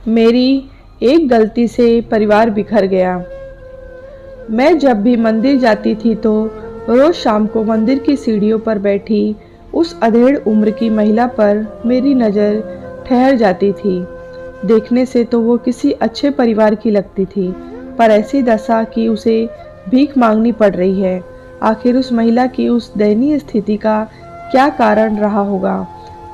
मेरी एक गलती से परिवार बिखर गया। मैं जब भी मंदिर जाती थी तो रोज शाम को मंदिर की सीढ़ियों पर बैठी उस अधेड़ उम्र की महिला पर मेरी नज़र ठहर जाती थी। देखने से तो वो किसी अच्छे परिवार की लगती थी, पर ऐसी दशा कि उसे भीख मांगनी पड़ रही है। आखिर उस महिला की उस दयनीय स्थिति का क्या कारण रहा होगा।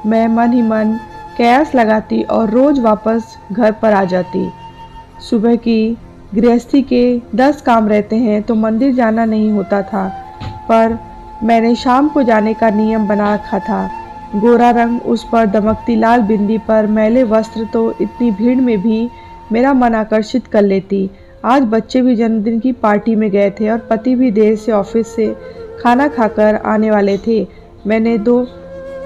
मैं मन ही मन कयास लगाती और रोज वापस घर पर आ जाती। सुबह की गृहस्थी के 10 काम रहते हैं तो मंदिर जाना नहीं होता था, पर मैंने शाम को जाने का नियम बना रखा था। गोरा रंग, उस पर दमकती लाल बिंदी पर मैले वस्त्र तो इतनी भीड़ में भी मेरा मन आकर्षित कर लेती। आज बच्चे भी जन्मदिन की पार्टी में गए थे और पति भी देर से ऑफिस से खाना खाकर आने वाले थे। मैंने 2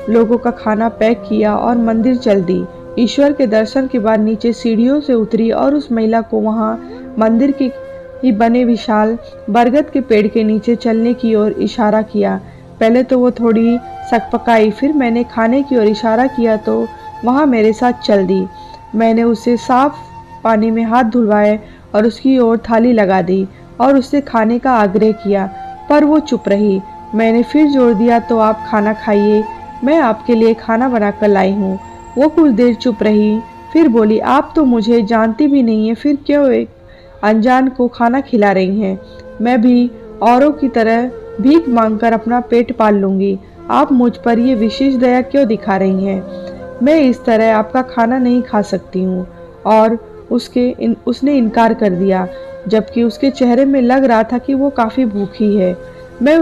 लोगों का खाना पैक किया और मंदिर चल दी। ईश्वर के दर्शन के बाद नीचे सीढ़ियों से उतरी और उस महिला को वहां मंदिर के ही बने विशाल बरगद के पेड़ के नीचे चलने की ओर इशारा किया। पहले तो वो थोड़ी सकपकाई, फिर मैंने खाने की ओर इशारा किया तो वहां मेरे साथ चल दी। मैंने उसे साफ पानी में हाथ धुलवाए और उसकी ओर थाली लगा दी और उससे खाने का आग्रह किया, पर वो चुप रही। मैंने फिर जोर दिया, तो आप खाना खाइए, मैं आपके लिए खाना बनाकर लाई हूँ। वो कुछ देर चुप रही, फिर बोली, आप तो मुझे जानती भी नहीं है, फिर क्यों एक अनजान को खाना खिला रही हैं? मैं भी औरों की तरह भीख मांगकर अपना पेट पाल लूंगी। आप मुझ पर ये विशेष दया क्यों दिखा रही हैं? मैं इस तरह आपका खाना नहीं खा सकती हूँ। और उसने इनकार कर दिया, जबकि उसके चेहरे में लग रहा था कि वो काफ़ी भूखी है। मैं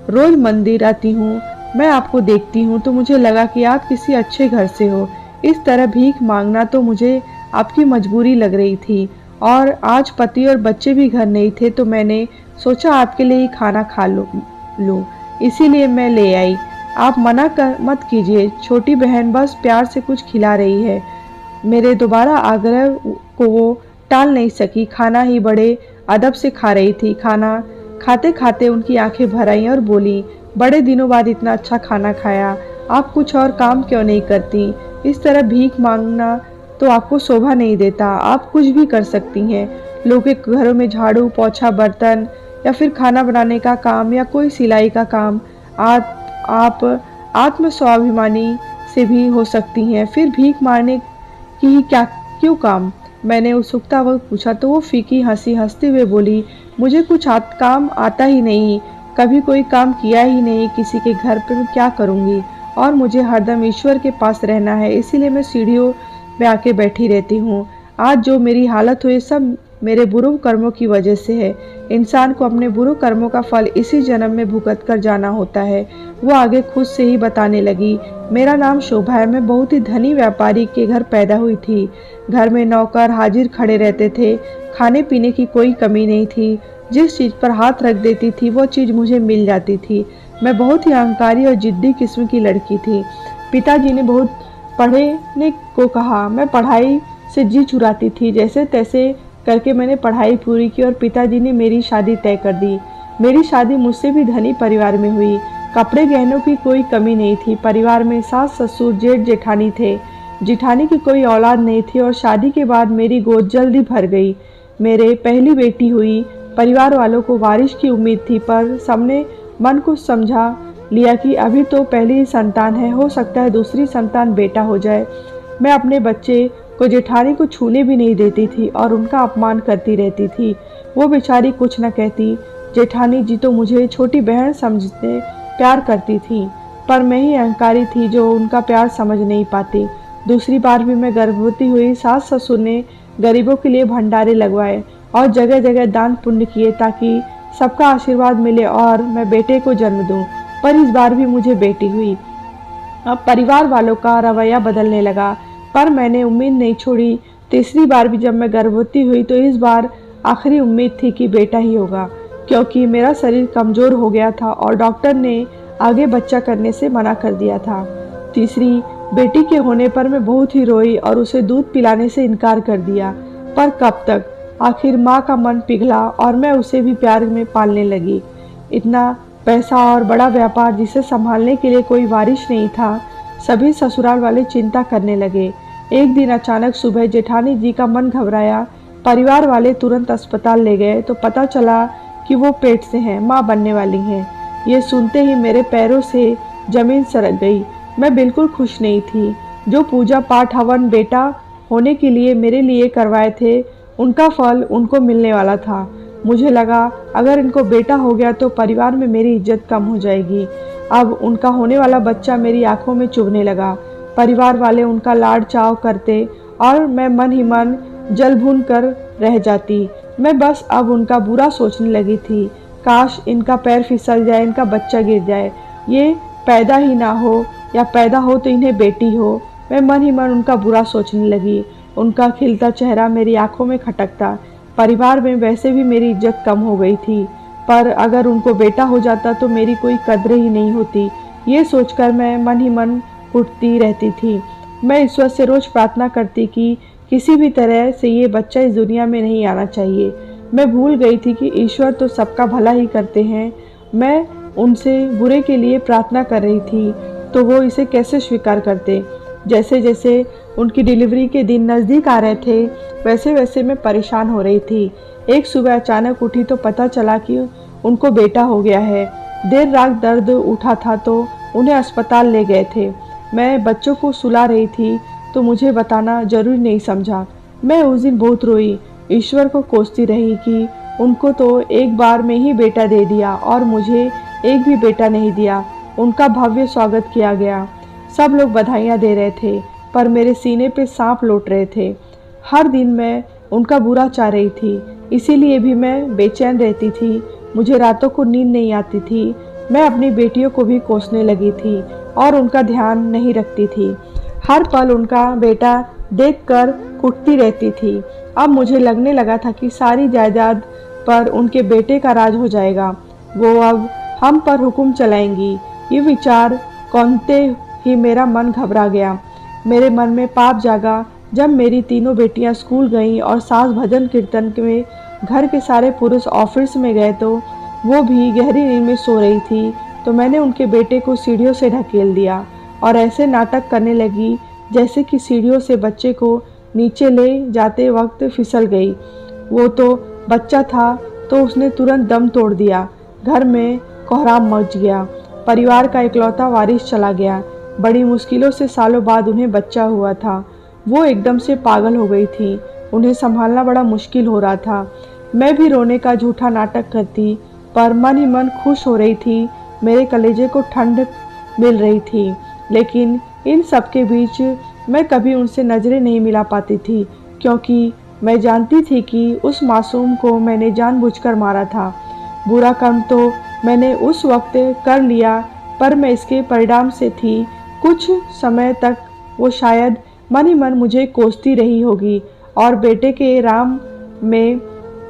रोज मंदिर आती हूँ, मैं आपको देखती हूँ तो मुझे लगा कि आप किसी अच्छे घर से हो। इस तरह भीख मांगना तो मुझे आपकी मजबूरी लग रही थी, और आज पति और बच्चे भी घर नहीं थे तो मैंने सोचा आपके लिए ही खाना खा लूँ, इसीलिए मैं ले आई। आप मना कर मत कीजिए, छोटी बहन बस प्यार से कुछ खिला रही है। मेरे दोबारा आग्रह को वो टाल नहीं सकी। खाना ही बड़े अदब से खा रही थी। खाना खाते खाते उनकी आंखें भर आईं और बोली, बड़े दिनों बाद इतना अच्छा खाना खाया, आप कुछ और काम क्यों नहीं करती? इस तरह भीख मांगना तो आपको शोभा नहीं देता। आप कुछ भी कर सकती हैं, लोगों के घरों में झाड़ू पोछा, बर्तन, या फिर खाना बनाने का काम, या कोई सिलाई का काम। आप आत्म स्वाभिमानी से भी हो सकती हैं, फिर भीख मारने की ही क्यों काम? मैंने उत्सुकता वक्त पूछा तो वो फीकी हंसी हंसते हुए बोली, मुझे कुछ काम आता ही नहीं, कभी कोई काम किया ही नहीं, किसी के घर पर मैं क्या करूँगी, और मुझे हरदम ईश्वर के पास रहना है, इसीलिए मैं सीढ़ियों में आके बैठी रहती हूँ। आज जो मेरी हालत हुई सब मेरे बुरे कर्मों की वजह से है। इंसान को अपने बुरे कर्मों का फल इसी जन्म में भुगत कर जाना होता है। वो आगे खुद से ही बताने लगी, मेरा नाम शोभा है, मैं बहुत ही धनी व्यापारी के घर पैदा हुई थी। घर में नौकर हाजिर खड़े रहते थे, खाने पीने की कोई कमी नहीं थी। जिस चीज़ पर हाथ रख देती थी वो चीज़ मुझे मिल जाती थी। मैं बहुत ही अहंकारी और जिद्दी किस्म की लड़की थी। पिताजी ने बहुत पढ़ने को कहा, मैं पढ़ाई से जी चुराती थी। जैसे तैसे करके मैंने पढ़ाई पूरी की और पिताजी ने मेरी शादी तय कर दी। मेरी शादी मुझसे भी धनी परिवार में हुई। कपड़े गहनों की कोई कमी नहीं थी। परिवार में सास ससुर जेठ जेठानी थे। जिठानी की कोई औलाद नहीं थी और शादी के बाद मेरी गोद जल्दी भर गई। मेरे पहली बेटी हुई। परिवार वालों को वारिस की उम्मीद थी, पर सबने मन को समझा लिया कि अभी तो पहली संतान है, हो सकता है दूसरी संतान बेटा हो जाए। मैं अपने बच्चे को जेठानी को छूने भी नहीं देती थी और उनका अपमान करती रहती थी। वो बेचारी कुछ न कहती। जेठानी जी तो मुझे छोटी बहन समझते प्यार करती थी, पर मैं ही अहंकारी थी जो उनका प्यार समझ नहीं पाती। दूसरी बार भी मैं गर्भवती हुई। सास ससुर ने गरीबों के लिए भंडारे लगवाए और जगह जगह दान पुण्य किए ताकि सबका आशीर्वाद मिले और मैं बेटे को जन्म दूं, पर इस बार भी मुझे बेटी हुई। अब परिवार वालों का रवैया बदलने लगा, पर मैंने उम्मीद नहीं छोड़ी। तीसरी बार भी जब मैं गर्भवती हुई तो इस बार आखिरी उम्मीद थी कि बेटा ही होगा, क्योंकि मेरा शरीर कमज़ोर हो गया था और डॉक्टर ने आगे बच्चा करने से मना कर दिया था। तीसरी बेटी के होने पर मैं बहुत ही रोई और उसे दूध पिलाने से इनकार कर दिया, पर कब तक? आखिर माँ का मन पिघला और मैं उसे भी प्यार में पालने लगी। इतना पैसा और बड़ा व्यापार जिसे संभालने के लिए कोई वारिस नहीं था। सभी ससुराल वाले चिंता करने लगे। एक दिन अचानक सुबह जेठानी जी का मन घबराया। परिवार वाले तुरंत अस्पताल ले गए तो पता चला कि वो पेट से हैं, माँ बनने वाली हैं। ये सुनते ही मेरे पैरों से जमीन सरक गई। मैं बिल्कुल खुश नहीं थी। जो पूजा पाठ हवन बेटा होने के लिए मेरे लिए करवाए थे, उनका फल उनको मिलने वाला था। मुझे लगा अगर इनको बेटा हो गया तो परिवार में मेरी इज्जत कम हो जाएगी। अब उनका होने वाला बच्चा मेरी आंखों में चुभने लगा। परिवार वाले उनका लाड चाव करते और मैं मन ही मन जल भून कर रह जाती। मैं बस अब उनका बुरा सोचने लगी थी। काश इनका पैर फिसल जाए, इनका बच्चा गिर जाए, ये पैदा ही ना हो या पैदा हो तो इन्हें बेटी हो। मैं मन ही मन उनका बुरा सोचने लगी। उनका खिलता चेहरा मेरी आंखों में खटकता। परिवार में वैसे भी मेरी इज्जत कम हो गई थी, पर अगर उनको बेटा हो जाता तो मेरी कोई कद्र ही नहीं होती। ये सोचकर मैं मन ही मन उठती रहती थी। मैं ईश्वर से रोज प्रार्थना करती कि किसी भी तरह से ये बच्चा इस दुनिया में नहीं आना चाहिए। मैं भूल गई थी कि ईश्वर तो सबका भला ही करते हैं। मैं उनसे बुरे के लिए प्रार्थना कर रही थी तो वो इसे कैसे स्वीकार करते। जैसे जैसे उनकी डिलीवरी के दिन नज़दीक आ रहे थे, वैसे वैसे मैं परेशान हो रही थी। एक सुबह अचानक उठी तो पता चला कि उनको बेटा हो गया है। देर रात दर्द उठा था तो उन्हें अस्पताल ले गए थे। मैं बच्चों को सुला रही थी तो मुझे बताना जरूरी नहीं समझा। मैं उस दिन बहुत रोई, ईश्वर को कोसती रही कि उनको तो एक बार में ही बेटा दे दिया और मुझे एक भी बेटा नहीं दिया। उनका भव्य स्वागत किया गया, सब लोग बधाइयाँ दे रहे थे, पर मेरे सीने पे सांप लौट रहे थे। हर दिन मैं उनका बुरा चाह रही थी, इसीलिए भी मैं बेचैन रहती थी। मुझे रातों को नींद नहीं आती थी। मैं अपनी बेटियों को भी कोसने लगी थी और उनका ध्यान नहीं रखती थी। हर पल उनका बेटा देखकर कुटती रहती थी। अब मुझे लगने लगा था कि सारी जायदाद पर उनके बेटे का राज हो जाएगा। वो अब हम पर हुक्म चलाएंगी। ये विचार कौनते ही मेरा मन घबरा गया। मेरे मन में पाप जागा। जब मेरी तीनों बेटियां स्कूल गईं और सास भजन कीर्तन में, घर के सारे पुरुष ऑफिस में गए तो वो भी गहरी नींद में सो रही थी, तो मैंने उनके बेटे को सीढ़ियों से ढकेल दिया और ऐसे नाटक करने लगी जैसे कि सीढ़ियों से बच्चे को नीचे ले जाते वक्त फिसल गई। वो तो बच्चा था तो उसने तुरंत दम तोड़ दिया। घर में कोहराम मच गया। परिवार का इकलौता वारिस चला गया। बड़ी मुश्किलों से सालों बाद उन्हें बच्चा हुआ था। वो एकदम से पागल हो गई थी। उन्हें संभालना बड़ा मुश्किल हो रहा था। मैं भी रोने का झूठा नाटक करती, पर मन ही मन खुश हो रही थी। मेरे कलेजे को ठंड मिल रही थी, लेकिन इन सब के बीच मैं कभी उनसे नज़रें नहीं मिला पाती थी, क्योंकि मैं जानती थी कि उस मासूम को मैंने जानबूझकर मारा था। बुरा कर्म तो मैंने उस वक्त कर लिया, पर मैं इसके परिणाम से थी। कुछ समय तक वो शायद मन ही मन मुझे कोसती रही होगी और बेटे के राम में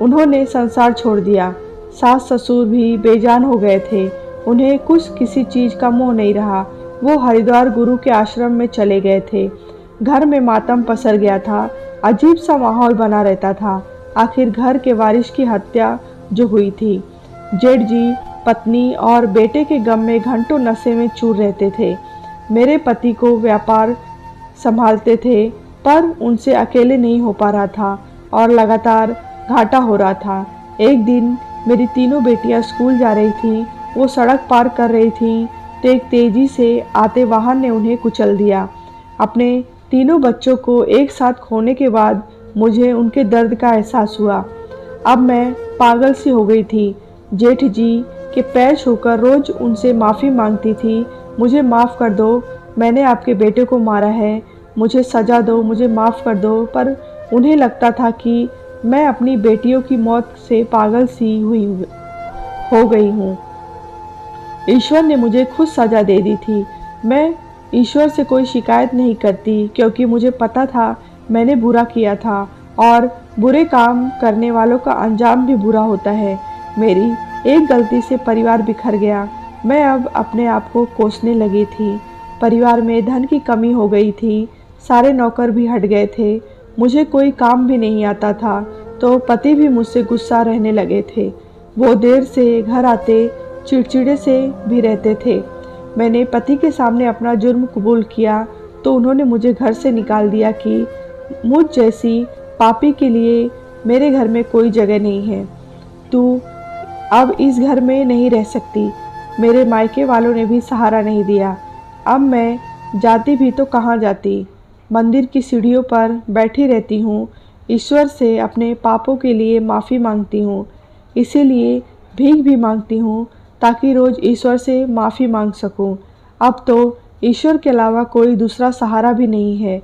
उन्होंने संसार छोड़ दिया। सास ससुर भी बेजान हो गए थे। उन्हें कुछ किसी चीज़ का मोह नहीं रहा। वो हरिद्वार गुरु के आश्रम में चले गए थे। घर में मातम पसर गया था। अजीब सा माहौल बना रहता था। आखिर घर के वारिस की हत्या जो हुई थी। जेठ जी पत्नी और बेटे के गम में घंटों नशे में चूर रहते थे। मेरे पति को व्यापार संभालते थे, पर उनसे अकेले नहीं हो पा रहा था और लगातार घाटा हो रहा था। एक दिन मेरी तीनों बेटियां स्कूल जा रही थीं। वो सड़क पार कर रही थीं तो एक तेजी से आते वाहन ने उन्हें कुचल दिया। अपने तीनों बच्चों को एक साथ खोने के बाद मुझे उनके दर्द का एहसास हुआ। अब मैं पागल सी हो गई थी। जेठ जी के पैर छूकर रोज उनसे माफ़ी मांगती थी। मुझे माफ़ कर दो, मैंने आपके बेटे को मारा है, मुझे सज़ा दो, मुझे माफ़ कर दो। पर उन्हें लगता था कि मैं अपनी बेटियों की मौत से पागल सी हो गई हूँ। ईश्वर ने मुझे खुद सज़ा दे दी थी। मैं ईश्वर से कोई शिकायत नहीं करती, क्योंकि मुझे पता था मैंने बुरा किया था और बुरे काम करने वालों का अंजाम भी बुरा होता है। मेरी एक गलती से परिवार बिखर गया। मैं अब अपने आप को कोसने लगी थी। परिवार में धन की कमी हो गई थी। सारे नौकर भी हट गए थे। मुझे कोई काम भी नहीं आता था, तो पति भी मुझसे गुस्सा रहने लगे थे। वो देर से घर आते, चिड़चिड़े से भी रहते थे। मैंने पति के सामने अपना जुर्म कबूल किया। तो उन्होंने मुझे घर से निकाल दिया कि मुझ जैसी पापी के लिए मेरे घर में कोई जगह नहीं है। तू अब इस घर में नहीं रह सकती। मेरे मायके वालों ने भी सहारा नहीं दिया। अब मैं जाती भी तो कहाँ जाती। मंदिर की सीढ़ियों पर बैठी रहती हूँ। ईश्वर से अपने पापों के लिए माफ़ी मांगती हूँ। इसीलिए भीख भी मांगती हूँ ताकि रोज़ ईश्वर से माफ़ी मांग सकूँ। अब तो ईश्वर के अलावा कोई दूसरा सहारा भी नहीं है।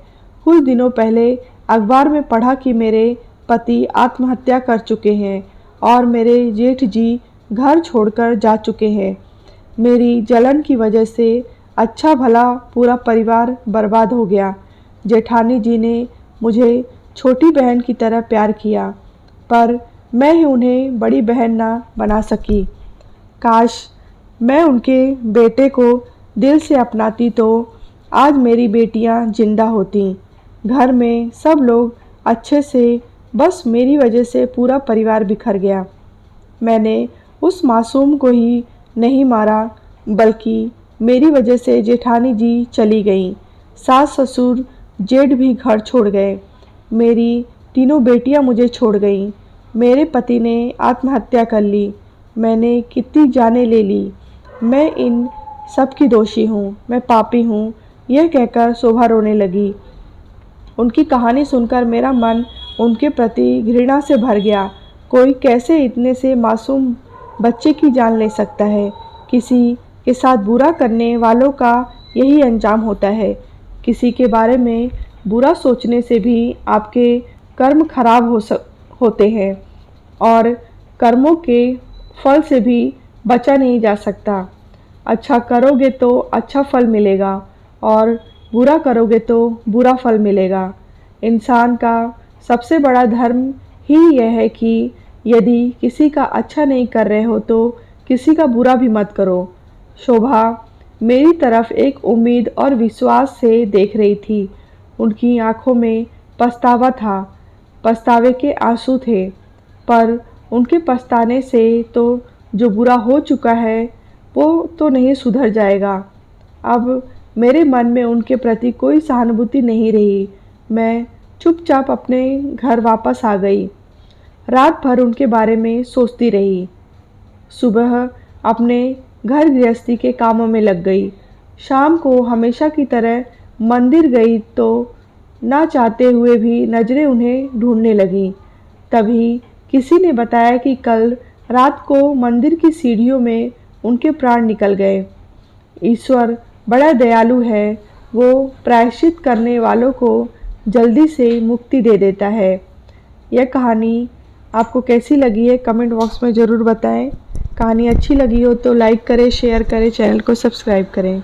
कुछ दिनों पहले अखबार में पढ़ा कि मेरे पति आत्महत्या कर चुके हैं और मेरे जेठ जी घर छोड़कर जा चुके हैं। मेरी जलन की वजह से अच्छा भला पूरा परिवार बर्बाद हो गया। जेठानी जी ने मुझे छोटी बहन की तरह प्यार किया, पर मैं ही उन्हें बड़ी बहन ना बना सकी। काश मैं उनके बेटे को दिल से अपनाती तो आज मेरी बेटियां जिंदा होती। घर में सब लोग अच्छे से, बस मेरी वजह से पूरा परिवार बिखर गया। मैंने उस मासूम को ही नहीं मारा, बल्कि मेरी वजह से जेठानी जी चली गईं। सास ससुर जेठ भी घर छोड़ गए। मेरी तीनों बेटियां मुझे छोड़ गईं। मेरे पति ने आत्महत्या कर ली। मैंने कितनी जानें ले ली। मैं इन सब की दोषी हूँ, मैं पापी हूँ, यह कहकर शोभा रोने लगी। उनकी कहानी सुनकर मेरा मन उनके प्रति घृणा से भर गया। कोई कैसे इतने से मासूम बच्चे की जान ले सकता है। किसी के साथ बुरा करने वालों का यही अंजाम होता है। किसी के बारे में बुरा सोचने से भी आपके कर्म खराब होते हैं और कर्मों के फल से भी बचा नहीं जा सकता। अच्छा करोगे तो अच्छा फल मिलेगा और बुरा करोगे तो बुरा फल मिलेगा। इंसान का सबसे बड़ा धर्म ही यह है कि यदि किसी का अच्छा नहीं कर रहे हो तो किसी का बुरा भी मत करो। शोभा मेरी तरफ एक उम्मीद और विश्वास से देख रही थी। उनकी आंखों में पछतावा था, पछतावे के आंसू थे, पर उनके पछताने से तो जो बुरा हो चुका है वो तो नहीं सुधर जाएगा। अब मेरे मन में उनके प्रति कोई सहानुभूति नहीं रही। मैं चुपचाप अपने घर वापस आ गई। रात भर उनके बारे में सोचती रही। सुबह अपने घर गृहस्थी के कामों में लग गई। शाम को हमेशा की तरह मंदिर गई तो ना चाहते हुए भी नज़रें उन्हें ढूंढने लगीं। तभी किसी ने बताया कि कल रात को मंदिर की सीढ़ियों में उनके प्राण निकल गए। ईश्वर बड़ा दयालु है, वो प्रायश्चित करने वालों को जल्दी से मुक्ति दे देता है। यह कहानी आपको कैसी लगी है कमेंट बॉक्स में ज़रूर बताएं। कहानी अच्छी लगी हो तो लाइक करें, शेयर करें, चैनल को सब्सक्राइब करें।